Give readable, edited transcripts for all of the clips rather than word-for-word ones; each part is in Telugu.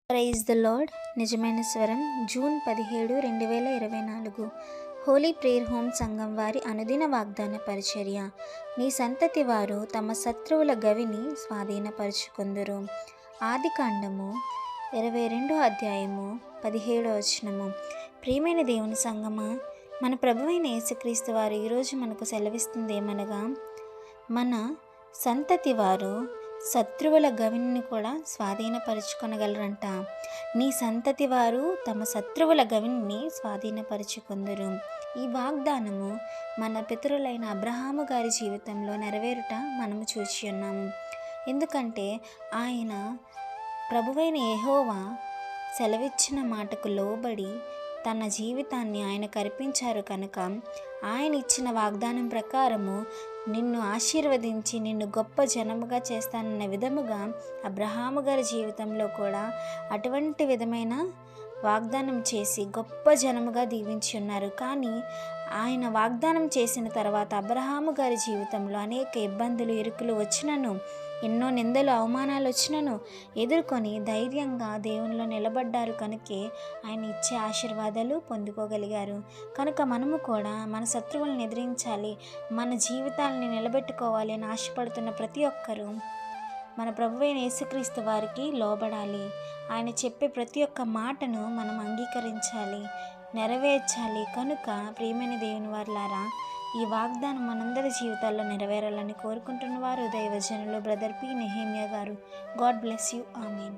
Praise the lord. నిజమైన స్వరం జూన్ 17, 2024. హోలీ ప్రేయర్ హోమ్ సంఘం వారి అనుదిన వాగ్దాన పరిచర్య. నీ సంతతి వారు తమ శత్రువుల గవిని స్వాధీనపరుచుకొందురు. ఆదికాండము 22వ అధ్యాయము 17వ వచనము. ప్రియమైన దేవుని సంగమా, మన ప్రభువైన యేసుక్రీస్తు వారు ఈరోజు మనకు సెలవిస్తుంది ఏమనగా, మన సంతతి వారు శత్రువుల గవిని కూడా స్వాధీనపరుచుకొనగలరంట. నీ సంతతి వారు తమ శత్రువుల గవిని స్వాధీనపరుచుకొందురు. ఈ వాగ్దానము మన పితరులైన అబ్రహాము గారి జీవితంలో నెరవేరుట మనము చూసి ఉన్నాము. ఎందుకంటే ఆయన ప్రభువైన యెహోవా సెలవిచ్చిన మాటకు లోబడి తన జీవితాన్ని ఆయనకు అర్పించారు కనుక, ఆయన ఇచ్చిన వాగ్దానం ప్రకారము నిన్ను ఆశీర్వదించి నిన్ను గొప్ప జనముగా చేస్తానన్న విధముగా అబ్రహాము గారి జీవితంలో కూడా అటువంటి విధమైన వాగ్దానం చేసి గొప్ప జనముగా దీవించి ఉన్నారు. కానీ ఆయన వాగ్దానం చేసిన తర్వాత అబ్రహాము గారి జీవితంలో అనేక ఇబ్బందులు, ఇరుకులు వచ్చినను, ఎన్నో నిందలు, అవమానాలు వచ్చినను ఎదుర్కొని ధైర్యంగా దేవునిలో నిలబడ్డారు. కనుకే ఆయన ఇచ్చే ఆశీర్వాదాలు పొందుకోగలిగారు. కనుక మనము కూడా మన శత్రువులను ఎదిరించాలి, మన జీవితాలని నిలబెట్టుకోవాలి అని ఆశపడుతున్న ప్రతి ఒక్కరూ మన ప్రభువైన యేసుక్రీస్తు వారికి లోబడాలి. ఆయన చెప్పే ప్రతి ఒక్క మాటను మనం అంగీకరించాలి, నెరవేర్చాలి. కనుక ప్రియమైన దేవుని వారలారా, ఈ వాగ్దానం మనందరి జీవితాల్లో నెరవేరాలని కోరుకుంటున్న వారు దైవజనులు బ్రదర్ పి. నెహేమియా గారు. God bless you. Amen.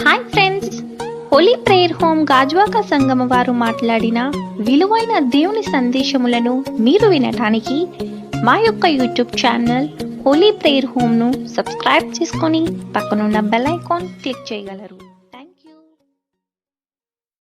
Hi friends, holy prayer home Gajuwaka సంఘం వారు మాట్లాడిన విలువైన దేవుని సందేశములను మీరు వినటానికి మా యొక్క యూట్యూబ్ ఛానల్ హోలీ ప్రేయర్ హోమ్ను సబ్స్క్రైబ్ చేసుకొని పక్కనున్న బెల్ ఐకాన్ క్లిక్ చేయగలరు.